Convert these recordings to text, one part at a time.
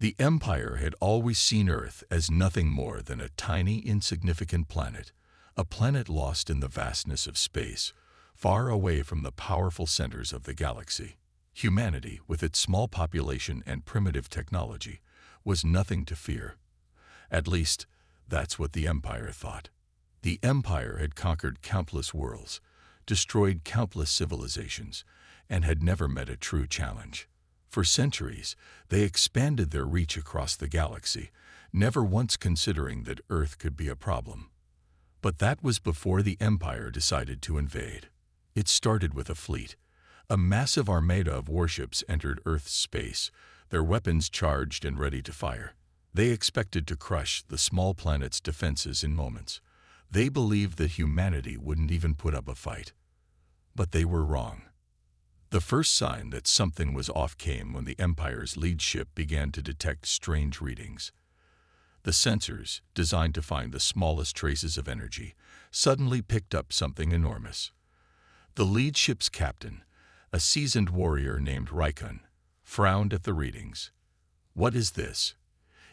The Empire had always seen Earth as nothing more than a tiny, insignificant planet, a planet lost in the vastness of space, far away from the powerful centers of the galaxy. Humanity, with its small population and primitive technology, was nothing to fear. At least, that's what the Empire thought. The Empire had conquered countless worlds, destroyed countless civilizations, and had never met a true challenge. For centuries, they expanded their reach across the galaxy, never once considering that Earth could be a problem. But that was before the Empire decided to invade. It started with a fleet. A massive armada of warships entered Earth's space, their weapons charged and ready to fire. They expected to crush the small planet's defenses in moments. They believed that humanity wouldn't even put up a fight. But they were wrong. The first sign that something was off came when the Empire's lead ship began to detect strange readings. The sensors, designed to find the smallest traces of energy, suddenly picked up something enormous. The lead ship's captain, a seasoned warrior named Raikon, frowned at the readings. "What is this?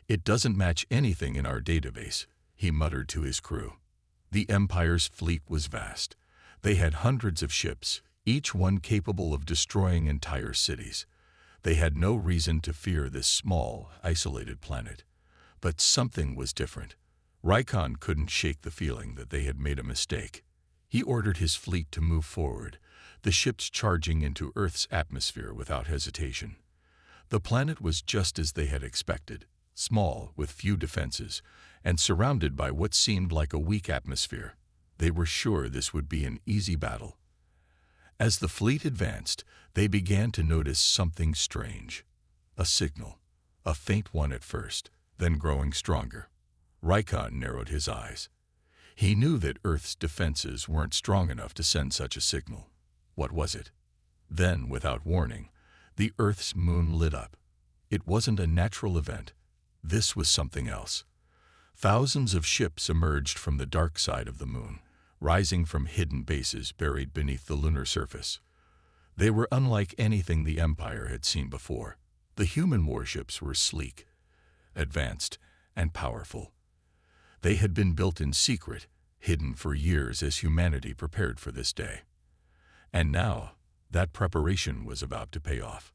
It doesn't match anything in our database," he muttered to his crew. The Empire's fleet was vast. They had hundreds of ships, each one capable of destroying entire cities. They had no reason to fear this small, isolated planet. But something was different. Raikon couldn't shake the feeling that they had made a mistake. He ordered his fleet to move forward, the ships charging into Earth's atmosphere without hesitation. The planet was just as they had expected, small, with few defenses, and surrounded by what seemed like a weak atmosphere. They were sure this would be an easy battle. As the fleet advanced, they began to notice something strange. A signal, a faint one at first, then growing stronger. Raikon narrowed his eyes. He knew that Earth's defenses weren't strong enough to send such a signal. What was it? Then, without warning, the Earth's moon lit up. It wasn't a natural event. This was something else. Thousands of ships emerged from the dark side of the moon, rising from hidden bases buried beneath the lunar surface. They were unlike anything the Empire had seen before. The human warships were sleek, advanced, and powerful. They had been built in secret, hidden for years as humanity prepared for this day. And now, that preparation was about to pay off.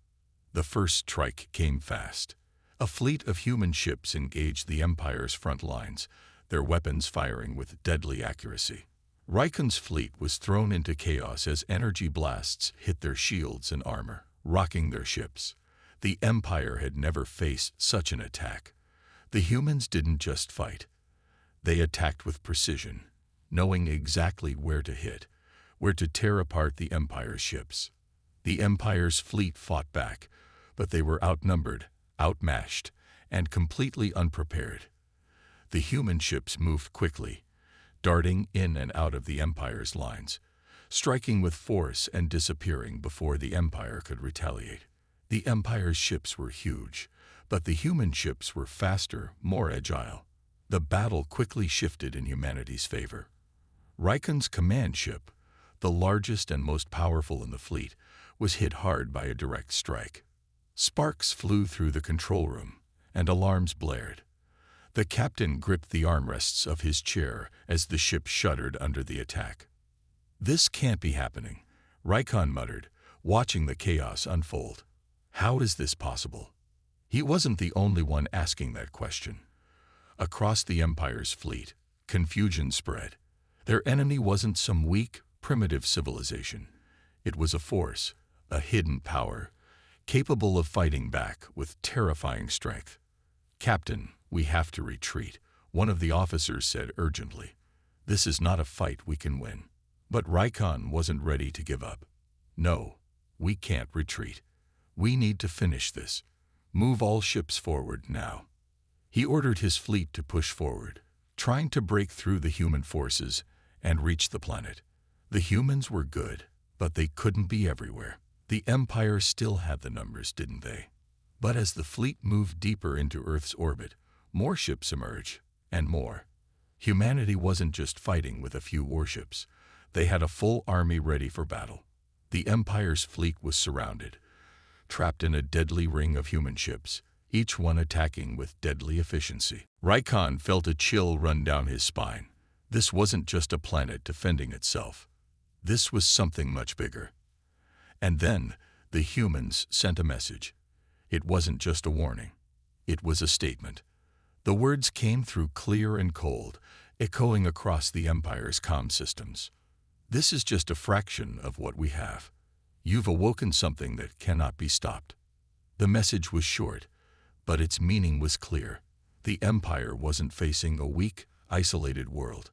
The first strike came fast. A fleet of human ships engaged the Empire's front lines, their weapons firing with deadly accuracy. Raikon's fleet was thrown into chaos as energy blasts hit their shields and armor, rocking their ships. The Empire had never faced such an attack. The humans didn't just fight. They attacked with precision, knowing exactly where to hit, where to tear apart the Empire's ships. The Empire's fleet fought back, but they were outnumbered, outmatched, and completely unprepared. The human ships moved quickly, darting in and out of the Empire's lines, striking with force and disappearing before the Empire could retaliate. The Empire's ships were huge, but the human ships were faster, more agile. The battle quickly shifted in humanity's favor. Raikon's command ship, the largest and most powerful in the fleet, was hit hard by a direct strike. Sparks flew through the control room, and alarms blared. The captain gripped the armrests of his chair as the ship shuddered under the attack. "This can't be happening," Raikon muttered, watching the chaos unfold. "How is this possible?" He wasn't the only one asking that question. Across the Empire's fleet, confusion spread. Their enemy wasn't some weak, primitive civilization. It was a force, a hidden power, capable of fighting back with terrifying strength. "Captain, we have to retreat," one of the officers said urgently. "This is not a fight we can win." But Raikon wasn't ready to give up. "No, we can't retreat. We need to finish this. Move all ships forward now." He ordered his fleet to push forward, trying to break through the human forces and reach the planet. The humans were good, but they couldn't be everywhere. The Empire still had the numbers, didn't they? But as the fleet moved deeper into Earth's orbit, more ships emerged, and more. Humanity wasn't just fighting with a few warships. They had a full army ready for battle. The Empire's fleet was surrounded, trapped in a deadly ring of human ships, each one attacking with deadly efficiency. Rykon felt a chill run down his spine. This wasn't just a planet defending itself. This was something much bigger. And then, the humans sent a message. It wasn't just a warning. It was a statement. The words came through clear and cold, echoing across the Empire's comm systems. This is just a fraction of what we have. You've awoken something that cannot be stopped. The message was short, but its meaning was clear. The Empire wasn't facing a weak, isolated world.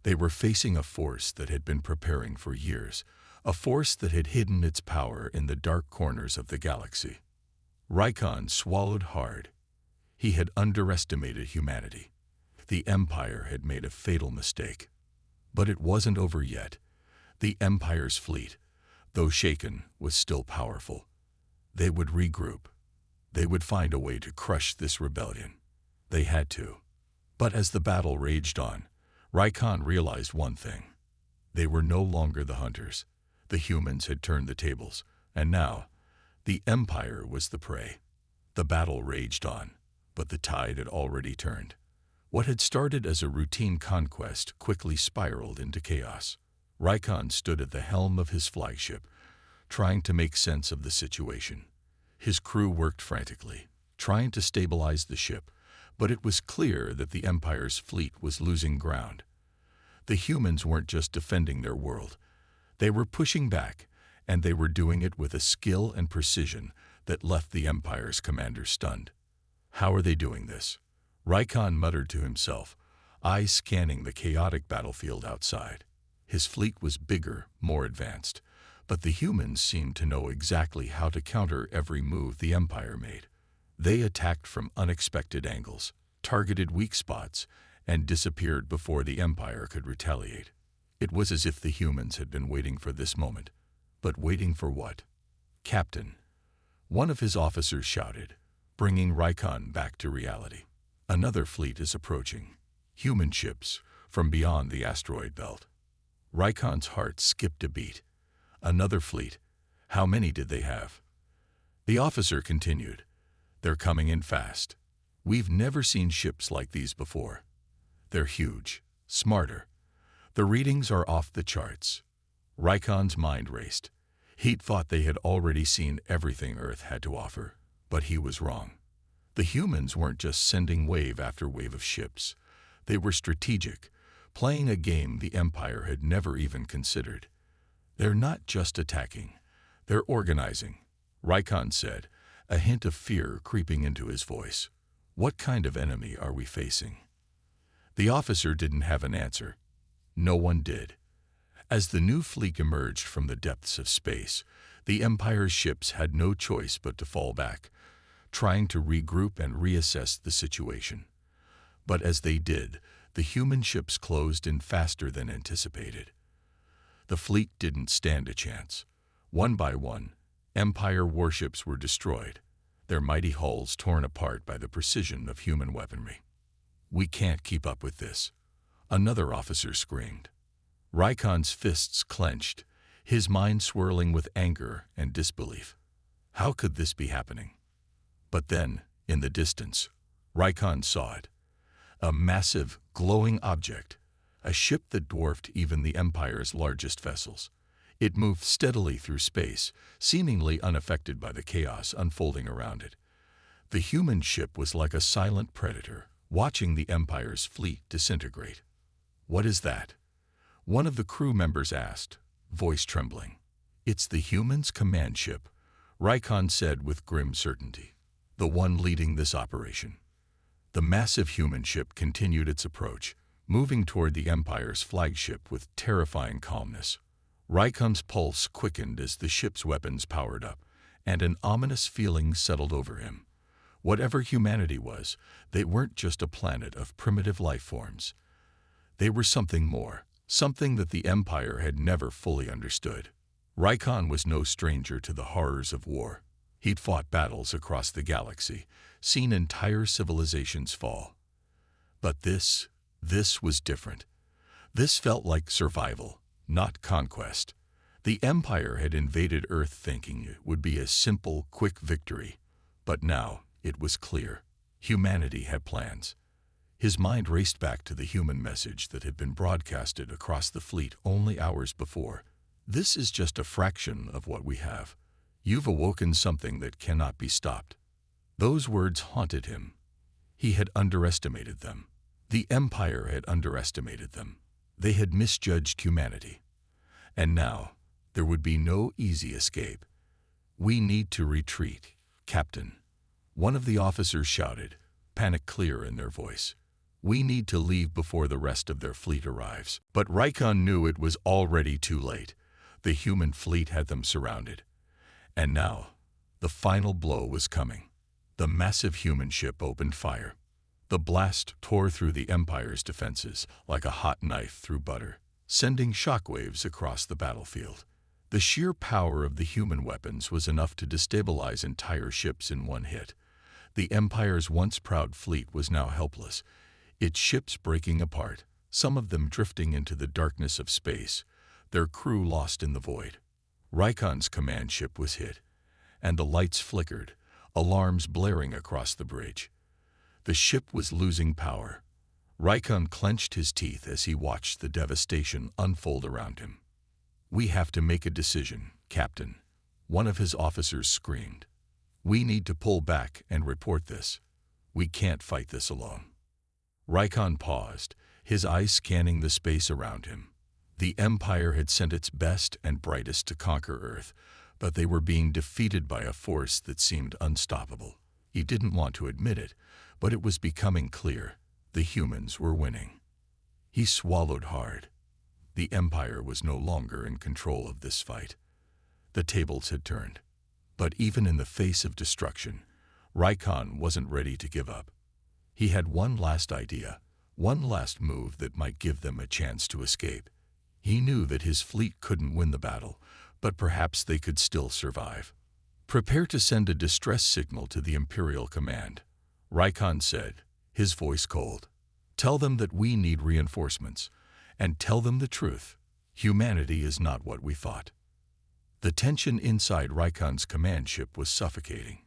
They were facing a force that had been preparing for years, a force that had hidden its power in the dark corners of the galaxy. Rykon swallowed hard. He had underestimated humanity. The Empire had made a fatal mistake. But it wasn't over yet. The Empire's fleet, though shaken, was still powerful. They would regroup. They would find a way to crush this rebellion. They had to. But as the battle raged on, Rykon realized one thing. They were no longer the hunters. The humans had turned the tables, and now, the Empire was the prey. The battle raged on, but the tide had already turned. What had started as a routine conquest quickly spiraled into chaos. Rykon stood at the helm of his flagship, trying to make sense of the situation. His crew worked frantically, trying to stabilize the ship, but it was clear that the Empire's fleet was losing ground. The humans weren't just defending their world. They were pushing back, and they were doing it with a skill and precision that left the Empire's commander stunned. How are they doing this? Rykon muttered to himself, eyes scanning the chaotic battlefield outside. His fleet was bigger, more advanced, but the humans seemed to know exactly how to counter every move the Empire made. They attacked from unexpected angles, targeted weak spots, and disappeared before the Empire could retaliate. It was as if the humans had been waiting for this moment. But waiting for what? "Captain," one of his officers shouted, bringing Rykon back to reality. "Another fleet is approaching. Human ships from beyond the asteroid belt." Rykon's heart skipped a beat. Another fleet. How many did they have? The officer continued, "They're coming in fast. We've never seen ships like these before. They're huge, smarter. The readings are off the charts." Rykon's mind raced. He'd thought they had already seen everything Earth had to offer, but he was wrong. The humans weren't just sending wave after wave of ships. They were strategic, playing a game the Empire had never even considered. "They're not just attacking. They're organizing," Rykon said, a hint of fear creeping into his voice. "What kind of enemy are we facing?" The officer didn't have an answer. No one did. As the new fleet emerged from the depths of space, the Empire's ships had no choice but to fall back, trying to regroup and reassess the situation. But as they did, the human ships closed in faster than anticipated. The fleet didn't stand a chance. One by one, Empire warships were destroyed, their mighty hulls torn apart by the precision of human weaponry. "We can't keep up with this," another officer screamed. Rykon's fists clenched, his mind swirling with anger and disbelief. How could this be happening? But then, in the distance, Rykon saw it. A massive, glowing object, a ship that dwarfed even the Empire's largest vessels. It moved steadily through space, seemingly unaffected by the chaos unfolding around it. The human ship was like a silent predator, watching the Empire's fleet disintegrate. "What is that?" one of the crew members asked, voice trembling. "It's the humans' command ship," Rykon said with grim certainty. "The one leading this operation." The massive human ship continued its approach, moving toward the Empire's flagship with terrifying calmness. Rykon's pulse quickened as the ship's weapons powered up, and an ominous feeling settled over him. Whatever humanity was, they weren't just a planet of primitive life forms. They were something more, something that the Empire had never fully understood. Rykon was no stranger to the horrors of war. He'd fought battles across the galaxy, seen entire civilizations fall. But this was different. This felt like survival, not conquest. The Empire had invaded Earth thinking it would be a simple, quick victory, but now It was clear. Humanity had plans. His mind raced back to the human message that had been broadcasted across the fleet only hours before. This is just a fraction of what we have. You've awoken something that cannot be stopped. Those words haunted him. He had underestimated them. The Empire had underestimated them. They had misjudged humanity. And now, there would be no easy escape. "We need to retreat, Captain," one of the officers shouted, panic clear in their voice. "We need to leave before the rest of their fleet arrives." But Rykon knew it was already too late. The human fleet had them surrounded. And now, the final blow was coming. The massive human ship opened fire. The blast tore through the Empire's defenses like a hot knife through butter, sending shockwaves across the battlefield. The sheer power of the human weapons was enough to destabilize entire ships in one hit. The Empire's once proud fleet was now helpless, its ships breaking apart, some of them drifting into the darkness of space, their crew lost in the void. Rykon's command ship was hit, and the lights flickered, alarms blaring across the bridge. The ship was losing power. Rykon clenched his teeth as he watched the devastation unfold around him. "We have to make a decision, Captain," one of his officers screamed. "We need to pull back and report this. We can't fight this alone." Rykon paused, his eyes scanning the space around him. The Empire had sent its best and brightest to conquer Earth, but they were being defeated by a force that seemed unstoppable. He didn't want to admit it, but it was becoming clear. The humans were winning. He swallowed hard. The Empire was no longer in control of this fight. The tables had turned. But even in the face of destruction, Rykon wasn't ready to give up. He had one last idea, one last move that might give them a chance to escape. He knew that his fleet couldn't win the battle, but perhaps they could still survive. "Prepare to send a distress signal to the Imperial Command," Rykon said, his voice cold. "Tell them that we need reinforcements, and tell them the truth. Humanity is not what we thought." The tension inside Rykon's command ship was suffocating.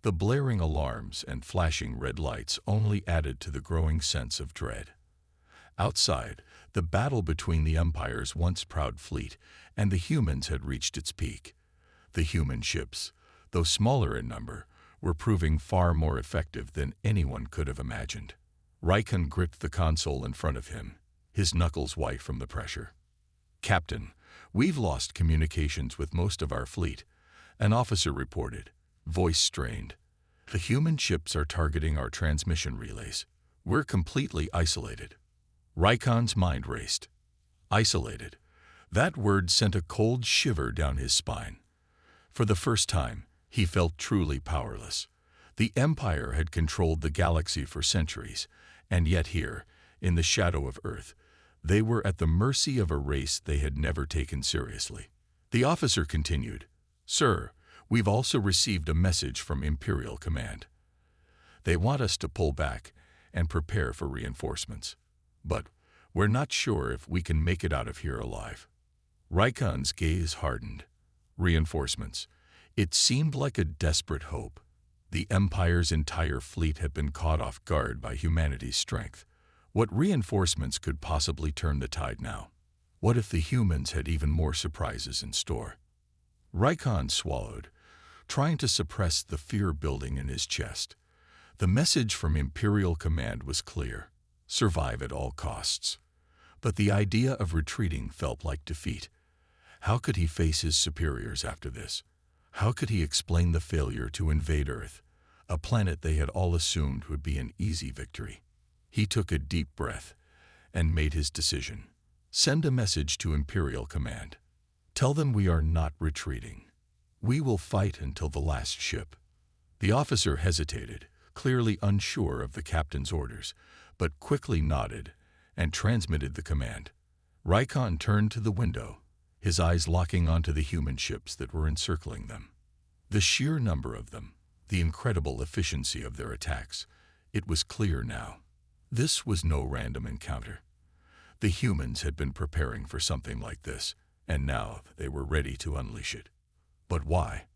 The blaring alarms and flashing red lights only added to the growing sense of dread. Outside, the battle between the Empire's once proud fleet and the humans had reached its peak. The human ships, though smaller in number, were proving far more effective than anyone could have imagined. Rykon gripped the console in front of him, his knuckles white from the pressure. "Captain, we've lost communications with most of our fleet," an officer reported, voice strained. "The human ships are targeting our transmission relays. We're completely isolated." Rykon's mind raced. Isolated. That word sent a cold shiver down his spine. For the first time, he felt truly powerless. The Empire had controlled the galaxy for centuries, and yet here, in the shadow of Earth, they were at the mercy of a race they had never taken seriously. The officer continued, "Sir, we've also received a message from Imperial Command. They want us to pull back and prepare for reinforcements. But we're not sure if we can make it out of here alive." Rykon's gaze hardened. Reinforcements. It seemed like a desperate hope. The Empire's entire fleet had been caught off guard by humanity's strength. What reinforcements could possibly turn the tide now? What if the humans had even more surprises in store? Rykon swallowed, trying to suppress the fear building in his chest. The message from Imperial Command was clear: survive at all costs. But the idea of retreating felt like defeat. How could he face his superiors after this? How could he explain the failure to invade Earth, a planet they had all assumed would be an easy victory? He took a deep breath and made his decision. Send a message to Imperial Command. Tell them we are not retreating. We will fight until the last ship. The officer hesitated, clearly unsure of the captain's orders, but quickly nodded and transmitted the command. Rykon turned to the window, his eyes locking onto the human ships that were encircling them. The sheer number of them, the incredible efficiency of their attacks, it was clear now. This was no random encounter. The humans had been preparing for something like this, and now they were ready to unleash it. But why?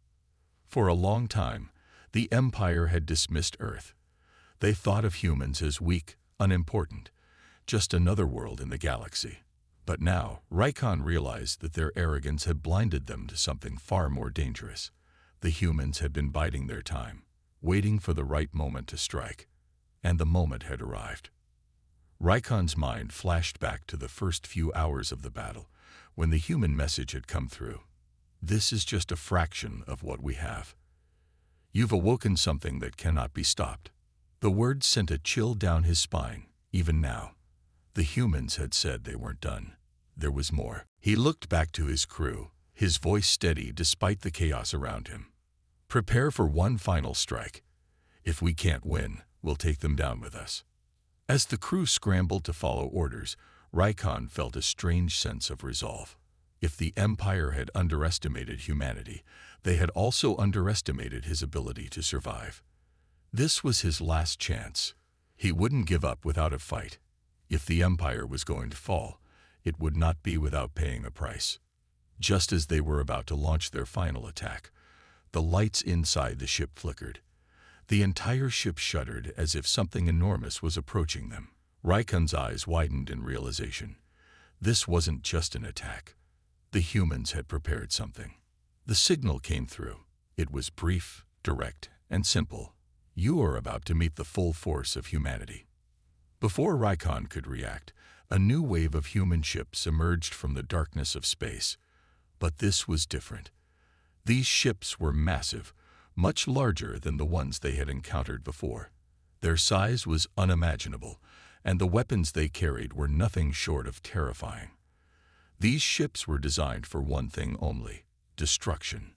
For a long time, The Empire had dismissed Earth. They thought of humans as weak, unimportant, just another world in the galaxy. But now, Rykon realized that their arrogance had blinded them to something far more dangerous. The humans had been biding their time, waiting for the right moment to strike. And the moment had arrived. Rykon's mind flashed back to the first few hours of the battle, when the human message had come through. This is just a fraction of what we have. You've awoken something that cannot be stopped. The words sent a chill down his spine, even now. The humans had said they weren't done. There was more. He looked back to his crew, his voice steady despite the chaos around him. Prepare for one final strike. If we can't win, we'll take them down with us. As the crew scrambled to follow orders, Rykon felt a strange sense of resolve. If the Empire had underestimated humanity, they had also underestimated his ability to survive. This was his last chance. He wouldn't give up without a fight. If the Empire was going to fall, it would not be without paying a price. Just as they were about to launch their final attack, the lights inside the ship flickered. The entire ship shuddered as if something enormous was approaching them. Rykon's eyes widened in realization. This wasn't just an attack. The humans had prepared something. The signal came through. It was brief, direct, and simple. You are about to meet the full force of humanity. Before Rykon could react, a new wave of human ships emerged from the darkness of space. But this was different. These ships were massive, much larger than the ones they had encountered before. Their size was unimaginable, and the weapons they carried were nothing short of terrifying. These ships were designed for one thing only: destruction.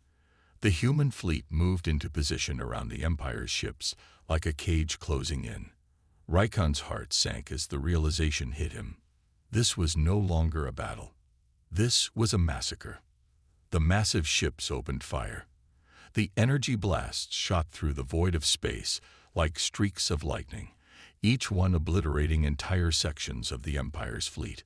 The human fleet moved into position around the Empire's ships like a cage closing in. Rykon's heart sank as the realization hit him. This was no longer a battle. This was a massacre. The massive ships opened fire. The energy blasts shot through the void of space like streaks of lightning, each one obliterating entire sections of the Empire's fleet.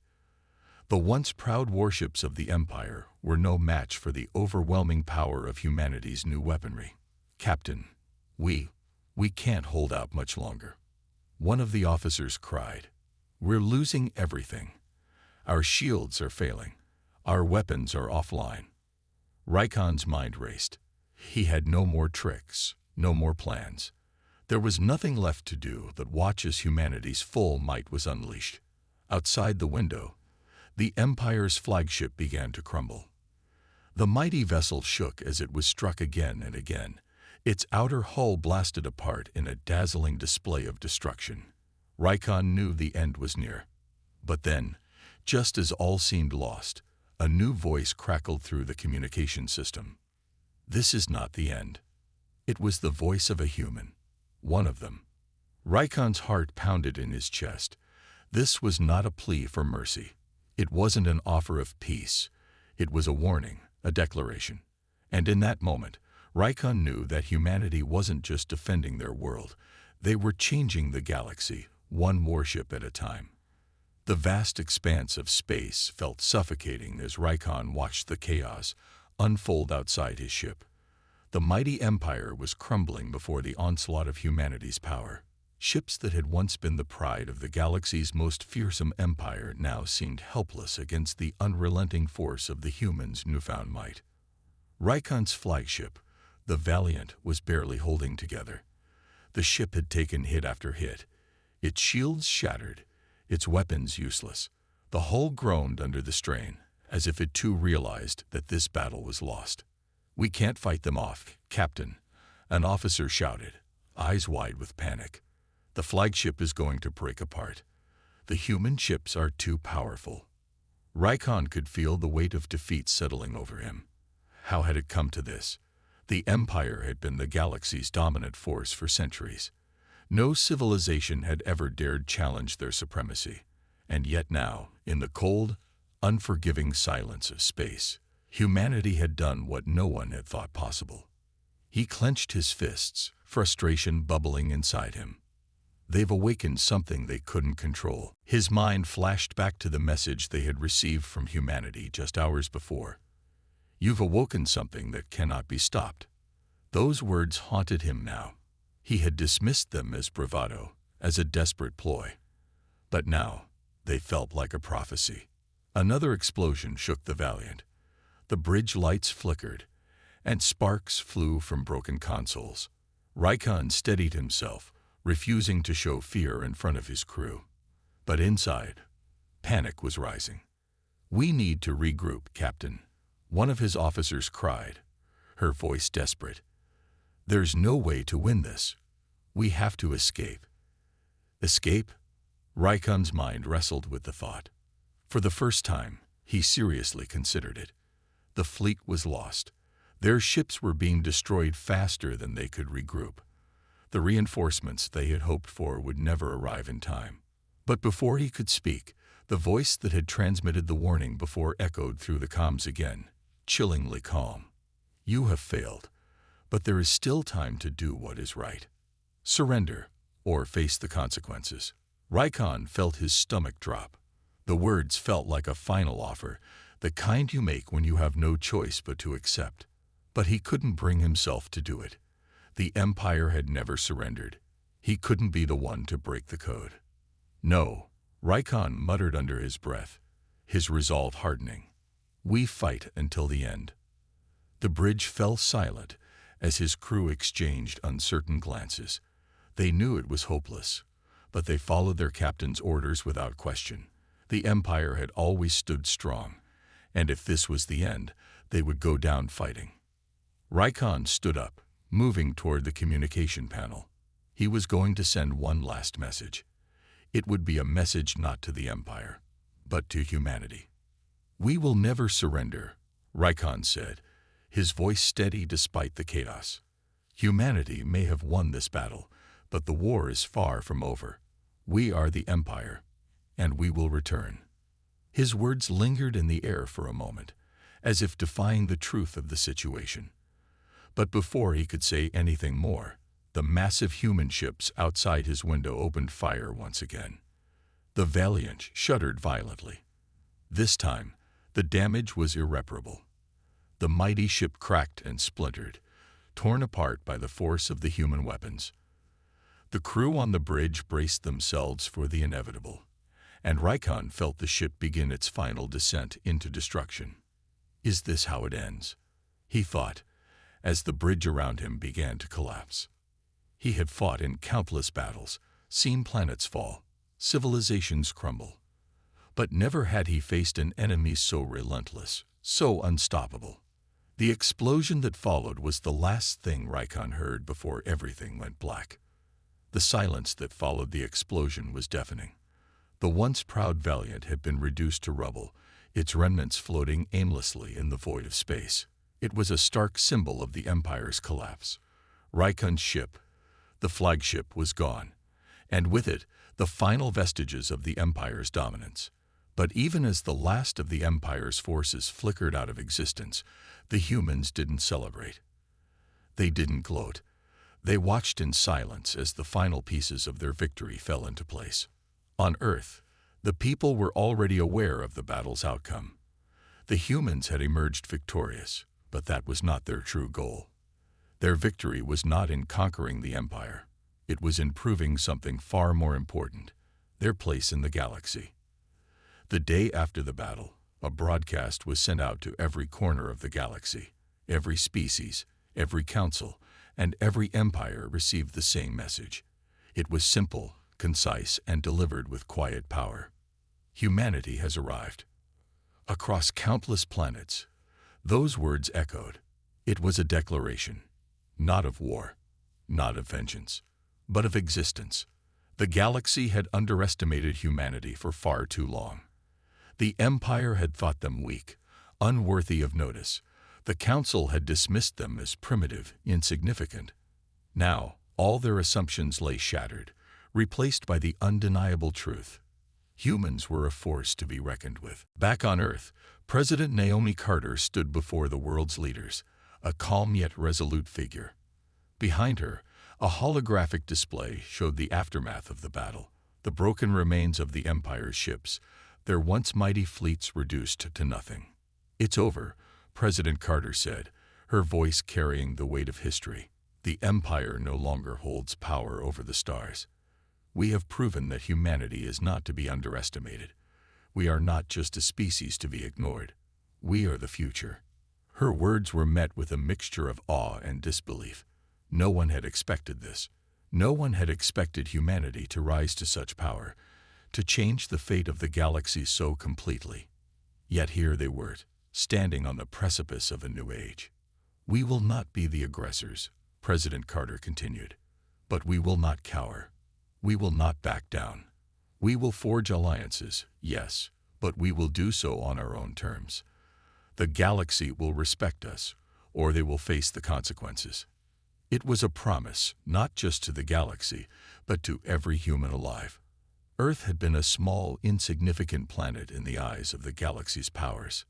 The once proud warships of the Empire were no match for the overwhelming power of humanity's new weaponry. Captain, we can't hold out much longer. One of the officers cried. We're losing everything. Our shields are failing. Our weapons are offline. Rykon's mind raced. He had no more tricks, no more plans. There was nothing left to do but watch as humanity's full might was unleashed. Outside the window, the Empire's flagship began to crumble. The mighty vessel shook as it was struck again and again. Its outer hull blasted apart in a dazzling display of destruction. Rykon knew the end was near. But then, just as all seemed lost, a new voice crackled through the communication system. This is not the end. It was the voice of a human. One of them. Rykon's heart pounded in his chest. This was not a plea for mercy. It wasn't an offer of peace. It was a warning, a declaration. And in that moment, Rykon knew that humanity wasn't just defending their world. They were changing the galaxy, one warship at a time. The vast expanse of space felt suffocating as Rykon watched the chaos unfold outside his ship. The mighty Empire was crumbling before the onslaught of humanity's power. Ships that had once been the pride of the galaxy's most fearsome empire now seemed helpless against the unrelenting force of the humans' newfound might. Rykon's flagship, the Valiant, was barely holding together. The ship had taken hit after hit. Its shields shattered, its weapons useless. The hull groaned under the strain, as if it too realized that this battle was lost. We can't fight them off, Captain, an officer shouted, eyes wide with panic. The flagship is going to break apart. The human ships are too powerful. Rykon could feel the weight of defeat settling over him. How had it come to this? The Empire had been the galaxy's dominant force for centuries. No civilization had ever dared challenge their supremacy. And yet now, in the cold, unforgiving silence of space, humanity had done what no one had thought possible. He clenched his fists, frustration bubbling inside him. They've awakened something they couldn't control. His mind flashed back to the message they had received from humanity just hours before. You've awoken something that cannot be stopped. Those words haunted him now. He had dismissed them as bravado, as a desperate ploy. But now, they felt like a prophecy. Another explosion shook the Valiant. The bridge lights flickered, and sparks flew from broken consoles. Rykon steadied himself, refusing to show fear in front of his crew. But inside, panic was rising. "We need to regroup, Captain," one of his officers cried, her voice desperate. "There's no way to win this. We have to escape." Escape? Rykon's mind wrestled with the thought. For the first time, he seriously considered it. The fleet was lost. Their ships were being destroyed faster than they could regroup. The reinforcements they had hoped for would never arrive in time. But before he could speak, the voice that had transmitted the warning before echoed through the comms again, chillingly calm. "You have failed, but there is still time to do what is right. Surrender, or face the consequences." Rykon felt his stomach drop. The words felt like a final offer, the kind you make when you have no choice but to accept. But he couldn't bring himself to do it. The Empire had never surrendered. He couldn't be the one to break the code. "No," Rykon muttered under his breath, his resolve hardening. "We fight until the end." The bridge fell silent as his crew exchanged uncertain glances. They knew it was hopeless, but they followed their captain's orders without question. The Empire had always stood strong, and if this was the end, they would go down fighting. Rykon stood up, moving toward the communication panel. He was going to send one last message. It would be a message not to the Empire, but to humanity. "We will never surrender," Rykon said, his voice steady despite the chaos. "Humanity may have won this battle, but the war is far from over. We are the Empire, and we will return." His words lingered in the air for a moment, as if defying the truth of the situation. But before he could say anything more, the massive human ships outside his window opened fire once again. The Valiant shuddered violently. This time, the damage was irreparable. The mighty ship cracked and splintered, torn apart by the force of the human weapons. The crew on the bridge braced themselves for the inevitable, and Rykon felt the ship begin its final descent into destruction. "Is this how it ends?" he thought, as the bridge around him began to collapse. He had fought in countless battles, seen planets fall, civilizations crumble. But never had he faced an enemy so relentless, so unstoppable. The explosion that followed was the last thing Rykon heard before everything went black. The silence that followed the explosion was deafening. The once proud Valiant had been reduced to rubble, its remnants floating aimlessly in the void of space. It was a stark symbol of the Empire's collapse. Rykon's ship, the flagship, was gone, and with it, the final vestiges of the Empire's dominance. But even as the last of the Empire's forces flickered out of existence, the humans didn't celebrate. They didn't gloat. They watched in silence as the final pieces of their victory fell into place. On Earth, the people were already aware of the battle's outcome. The humans had emerged victorious, but that was not their true goal. Their victory was not in conquering the Empire. It was in proving something far more important, their place in the galaxy. The day after the battle, a broadcast was sent out to every corner of the galaxy. Every species, every council, and every empire received the same message. It was simple, concise, and delivered with quiet power. Humanity has arrived. Across countless planets, those words echoed. It was a declaration, not of war, not of vengeance, but of existence. The galaxy had underestimated humanity for far too long. The Empire had thought them weak, unworthy of notice. The Council had dismissed them as primitive, insignificant. Now, all their assumptions lay shattered, replaced by the undeniable truth. Humans were a force to be reckoned with. Back on Earth, President Naomi Carter stood before the world's leaders, a calm yet resolute figure. Behind her, a holographic display showed the aftermath of the battle, the broken remains of the Empire's ships, their once mighty fleets reduced to nothing. "It's over," President Carter said, her voice carrying the weight of history. The Empire no longer holds power over the stars. We have proven that humanity is not to be underestimated. We are not just a species to be ignored. We are the future. Her words were met with a mixture of awe and disbelief. No one had expected this. No one had expected humanity to rise to such power, to change the fate of the galaxy so completely. Yet here they were, standing on the precipice of a new age. "We will not be the aggressors," President Carter continued. "But we will not cower. We will not back down. We will forge alliances, yes, but we will do so on our own terms. The galaxy will respect us, or they will face the consequences." It was a promise, not just to the galaxy, but to every human alive. Earth had been a small, insignificant planet in the eyes of the galaxy's powers.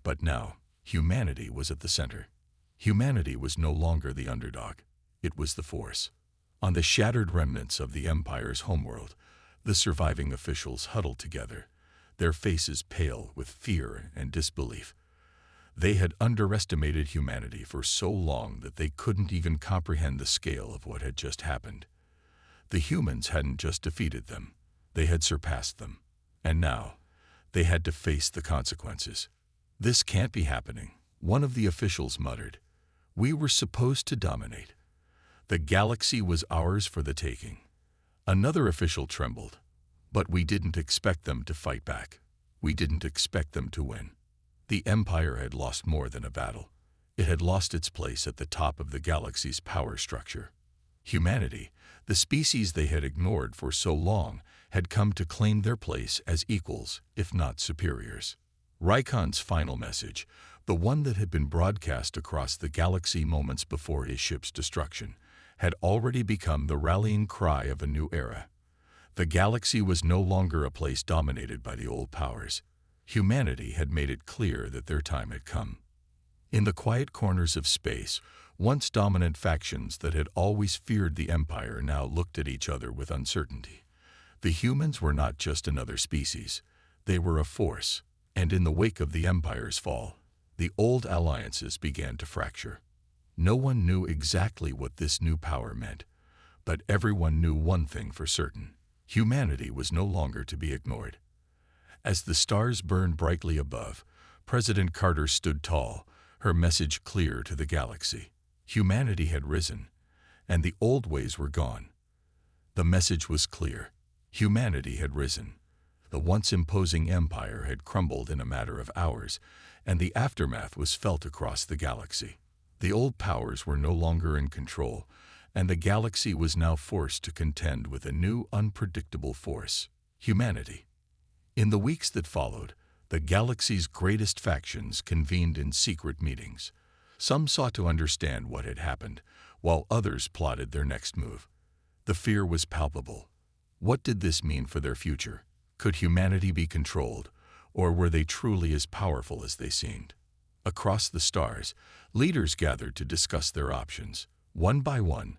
But now, humanity was at the center. Humanity was no longer the underdog. It was the force. On the shattered remnants of the Empire's homeworld, the surviving officials huddled together, their faces pale with fear and disbelief. They had underestimated humanity for so long that they couldn't even comprehend the scale of what had just happened. The humans hadn't just defeated them, they had surpassed them. And now, they had to face the consequences. "This can't be happening," one of the officials muttered. "We were supposed to dominate. The galaxy was ours for the taking." Another official trembled. "But we didn't expect them to fight back. We didn't expect them to win." The Empire had lost more than a battle. It had lost its place at the top of the galaxy's power structure. Humanity, the species they had ignored for so long, had come to claim their place as equals, if not superiors. Raikon's final message, the one that had been broadcast across the galaxy moments before his ship's destruction, had already become the rallying cry of a new era. The galaxy was no longer a place dominated by the old powers. Humanity had made it clear that their time had come. In the quiet corners of space, once dominant factions that had always feared the Empire now looked at each other with uncertainty. The humans were not just another species. They were a force, and in the wake of the Empire's fall, the old alliances began to fracture. No one knew exactly what this new power meant, but everyone knew one thing for certain: humanity was no longer to be ignored. As the stars burned brightly above, President Carter stood tall, her message clear to the galaxy. Humanity had risen, and the old ways were gone. The message was clear. Humanity had risen. The once imposing empire had crumbled in a matter of hours, and the aftermath was felt across the galaxy. The old powers were no longer in control, and the galaxy was now forced to contend with a new, unpredictable force: humanity. In the weeks that followed, the galaxy's greatest factions convened in secret meetings. Some sought to understand what had happened, while others plotted their next move. The fear was palpable. What did this mean for their future? Could humanity be controlled, or were they truly as powerful as they seemed? Across the stars, leaders gathered to discuss their options. One by one,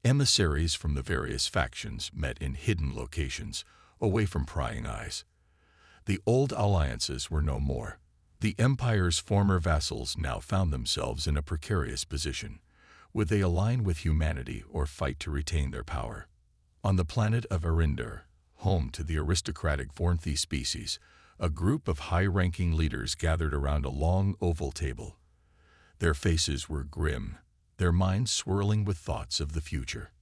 emissaries from the various factions met in hidden locations, away from prying eyes. The old alliances were no more. The Empire's former vassals now found themselves in a precarious position. Would they align with humanity or fight to retain their power? On the planet of Arindar, home to the aristocratic Vornthi species, a group of high-ranking leaders gathered around a long oval table. Their faces were grim, their minds swirling with thoughts of the future.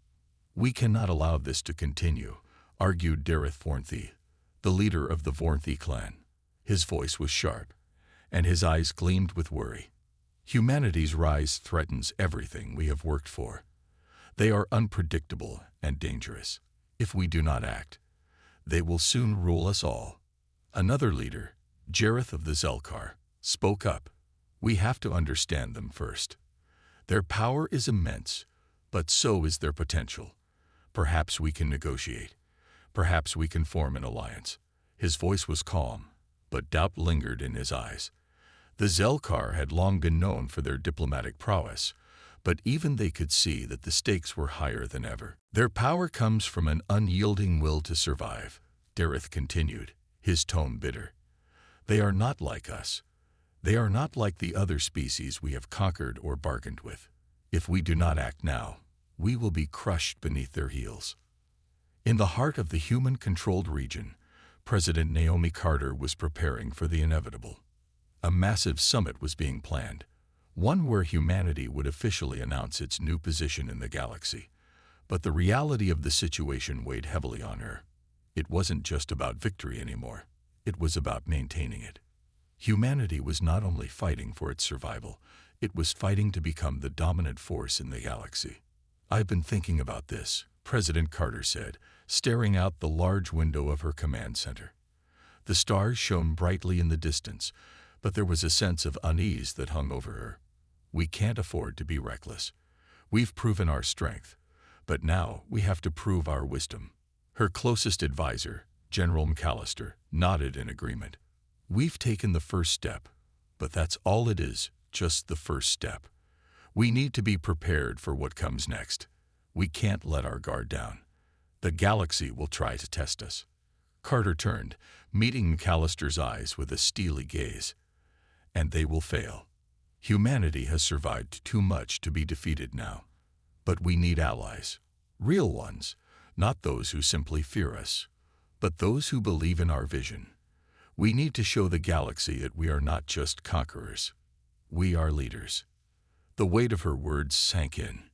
"We cannot allow this to continue," argued Dareth Vornthi, the leader of the Vornthi clan. His voice was sharp, and his eyes gleamed with worry. "Humanity's rise threatens everything we have worked for. They are unpredictable and dangerous. If we do not act, they will soon rule us all." Another leader, Jareth of the Zelkar, spoke up. "We have to understand them first. Their power is immense, but so is their potential. Perhaps we can negotiate. Perhaps we can form an alliance." His voice was calm, but doubt lingered in his eyes. The Zelkar had long been known for their diplomatic prowess, but even they could see that the stakes were higher than ever. "Their power comes from an unyielding will to survive," Dareth continued, his tone bitter. "They are not like us. They are not like the other species we have conquered or bargained with. If we do not act now, we will be crushed beneath their heels. In the heart of the human-controlled region, President Naomi Carter was preparing for the inevitable. A massive summit was being planned, one where humanity would officially announce its new position in the galaxy. But the reality of the situation weighed heavily on her. It wasn't just about victory anymore. It was about maintaining it. Humanity was not only fighting for its survival, it was fighting to become the dominant force in the galaxy. "I've been thinking about this," President Carter said, staring out the large window of her command center. The stars shone brightly in the distance, but there was a sense of unease that hung over her. "We can't afford to be reckless. We've proven our strength, but now we have to prove our wisdom." Her closest advisor, General McAllister, nodded in agreement. "We've taken the first step, but that's all it is, just the first step. We need to be prepared for what comes next. We can't let our guard down. The galaxy will try to test us." Carter turned, meeting McAllister's eyes with a steely gaze. "And they will fail. Humanity has survived too much to be defeated now. But we need allies. Real ones, not those who simply fear us, but those who believe in our vision. We need to show the galaxy that we are not just conquerors. We are leaders." The weight of her words sank in.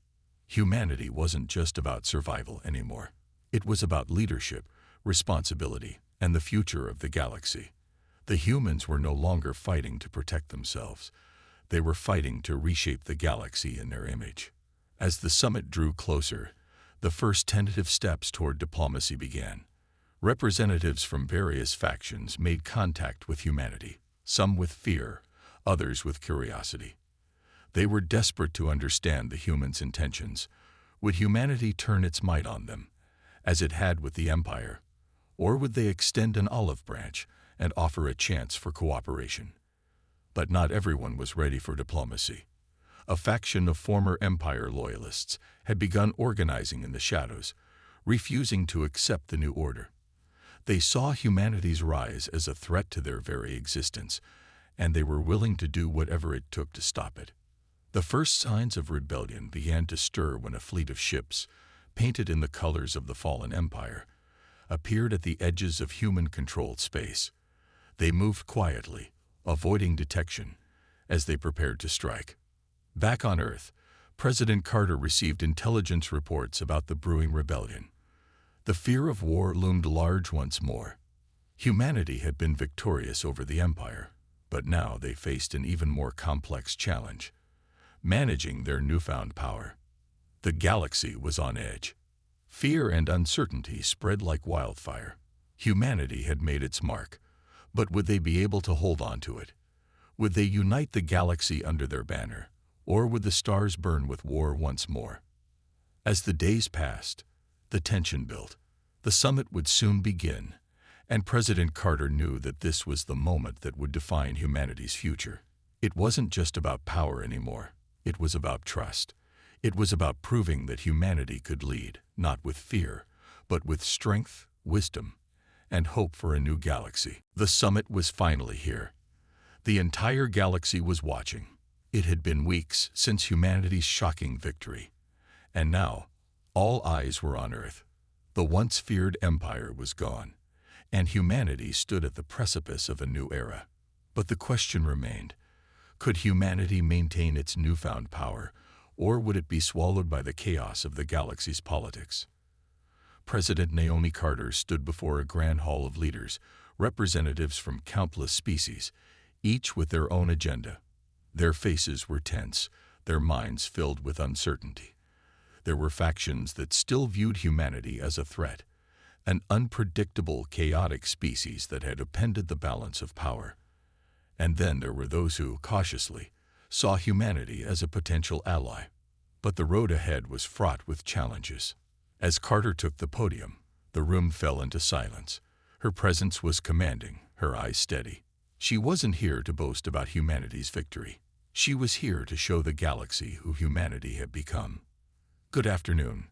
Humanity wasn't just about survival anymore. It was about leadership, responsibility, and the future of the galaxy. The humans were no longer fighting to protect themselves. They were fighting to reshape the galaxy in their image. As the summit drew closer, the first tentative steps toward diplomacy began. Representatives from various factions made contact with humanity, some with fear, others with curiosity. They were desperate to understand the humans' intentions. Would humanity turn its might on them, as it had with the Empire, or would they extend an olive branch and offer a chance for cooperation? But not everyone was ready for diplomacy. A faction of former Empire loyalists had begun organizing in the shadows, refusing to accept the new order. They saw humanity's rise as a threat to their very existence, and they were willing to do whatever it took to stop it. The first signs of rebellion began to stir when a fleet of ships, painted in the colors of the fallen empire, appeared at the edges of human-controlled space. They moved quietly, avoiding detection, as they prepared to strike. Back on Earth, President Carter received intelligence reports about the brewing rebellion. The fear of war loomed large once more. Humanity had been victorious over the Empire, but now they faced an even more complex challenge: managing their newfound power. The galaxy was on edge. Fear and uncertainty spread like wildfire. Humanity had made its mark, but would they be able to hold on to it? Would they unite the galaxy under their banner, or would the stars burn with war once more? As the days passed, the tension built. The summit would soon begin, and President Carter knew that this was the moment that would define humanity's future. It wasn't just about power anymore. It was about trust. It was about proving that humanity could lead, not with fear, but with strength, wisdom, and hope for a new galaxy. The summit was finally here. The entire galaxy was watching. It had been weeks since humanity's shocking victory, and now all eyes were on Earth. The once feared empire was gone, and humanity stood at the precipice of a new era. But the question remained: could humanity maintain its newfound power, or would it be swallowed by the chaos of the galaxy's politics? President Naomi Carter stood before a grand hall of leaders, representatives from countless species, each with their own agenda. Their faces were tense, their minds filled with uncertainty. There were factions that still viewed humanity as a threat, an unpredictable, chaotic species that had upended the balance of power. And then there were those who, cautiously, saw humanity as a potential ally. But the road ahead was fraught with challenges. As Carter took the podium, the room fell into silence. Her presence was commanding, her eyes steady. She wasn't here to boast about humanity's victory. She was here to show the galaxy who humanity had become. "Good afternoon,"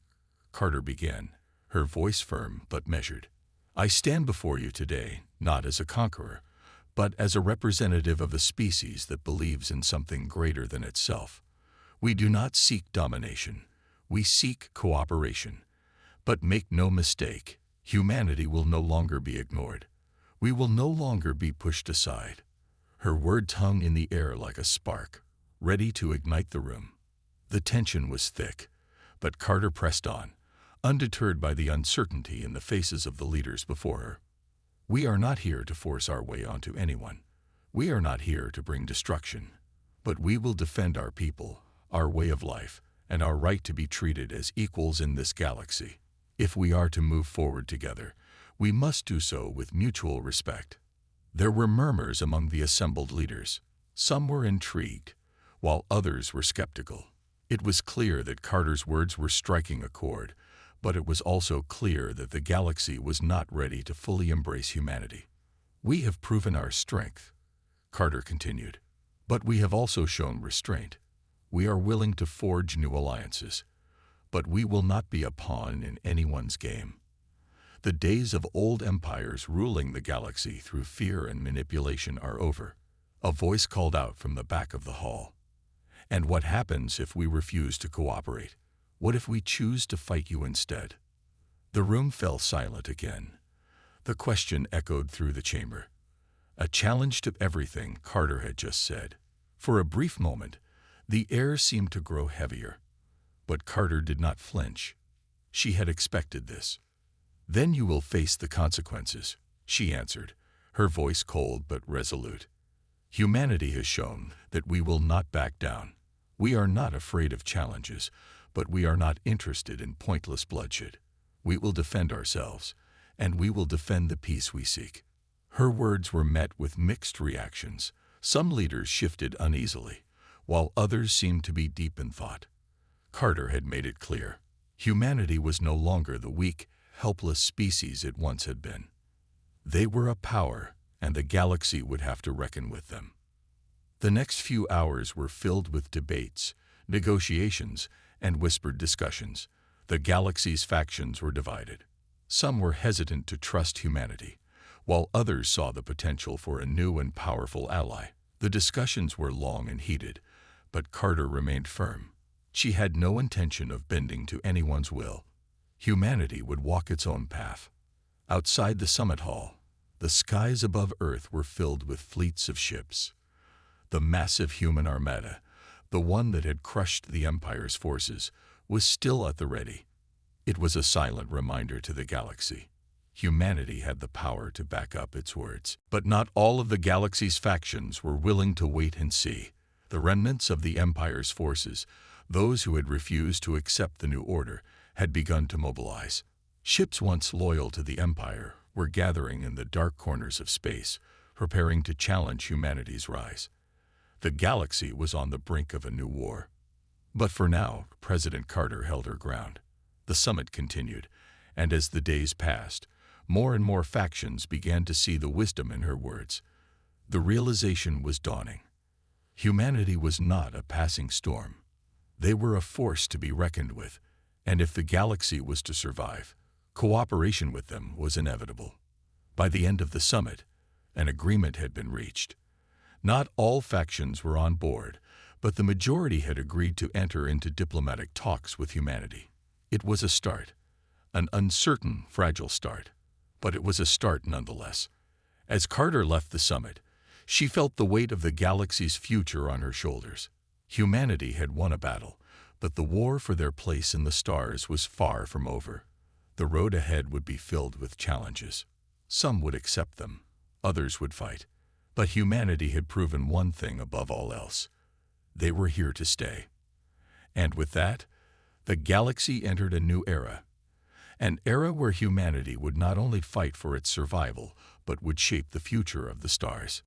Carter began, her voice firm but measured. "I stand before you today not as a conqueror, but as a representative of a species that believes in something greater than itself. We do not seek domination. We seek cooperation. But make no mistake, humanity will no longer be ignored. We will no longer be pushed aside. Her words hung in the air like a spark, ready to ignite the room. The tension was thick, but Carter pressed on, undeterred by the uncertainty in the faces of the leaders before her. We are not here to force our way onto anyone. We are not here to bring destruction. But we will defend our people, our way of life, and our right to be treated as equals in this galaxy. If we are to move forward together, we must do so with mutual respect. There were murmurs among the assembled leaders. Some were intrigued, while others were skeptical. It was clear that Carter's words were striking a chord, but it was also clear that the galaxy was not ready to fully embrace humanity. We have proven our strength, Carter continued, but we have also shown restraint. We are willing to forge new alliances, but we will not be a pawn in anyone's game. The days of old empires ruling the galaxy through fear and manipulation are over. A voice called out from the back of the hall. And what happens if we refuse to cooperate? What if we choose to fight you instead? The room fell silent again. The question echoed through the chamber. A challenge to everything Carter had just said. For a brief moment, the air seemed to grow heavier. But Carter did not flinch. She had expected this. Then you will face the consequences, she answered, her voice cold but resolute. Humanity has shown that we will not back down. We are not afraid of challenges, but we are not interested in pointless bloodshed. We will defend ourselves, and we will defend the peace we seek. Her words were met with mixed reactions. Some leaders shifted uneasily, while others seemed to be deep in thought. Carter had made it clear. Humanity was no longer the weak, helpless species it once had been. They were a power, and the galaxy would have to reckon with them. The next few hours were filled with debates, negotiations, and whispered discussions. The galaxy's factions were divided. Some were hesitant to trust humanity, while others saw the potential for a new and powerful ally. The discussions were long and heated, but Carter remained firm. She had no intention of bending to anyone's will. Humanity would walk its own path. Outside the summit hall, the skies above Earth were filled with fleets of ships. The massive human armada, the one that had crushed the Empire's forces, was still at the ready. It was a silent reminder to the galaxy. Humanity had the power to back up its words. But not all of the galaxy's factions were willing to wait and see. The remnants of the Empire's forces, those who had refused to accept the new order, had begun to mobilize. Ships once loyal to the Empire were gathering in the dark corners of space, preparing to challenge humanity's rise. The galaxy was on the brink of a new war. But for now, President Carter held her ground. The summit continued, and as the days passed, more and more factions began to see the wisdom in her words. The realization was dawning. Humanity was not a passing storm. They were a force to be reckoned with, and if the galaxy was to survive, cooperation with them was inevitable. By the end of the summit, an agreement had been reached. Not all factions were on board, but the majority had agreed to enter into diplomatic talks with humanity. It was a start, an uncertain, fragile start, but it was a start nonetheless. As Carter left the summit, she felt the weight of the galaxy's future on her shoulders. Humanity had won a battle, but the war for their place in the stars was far from over. The road ahead would be filled with challenges. Some would accept them, others would fight. But humanity had proven one thing above all else. They were here to stay. And with that, the galaxy entered a new era. An era where humanity would not only fight for its survival, but would shape the future of the stars.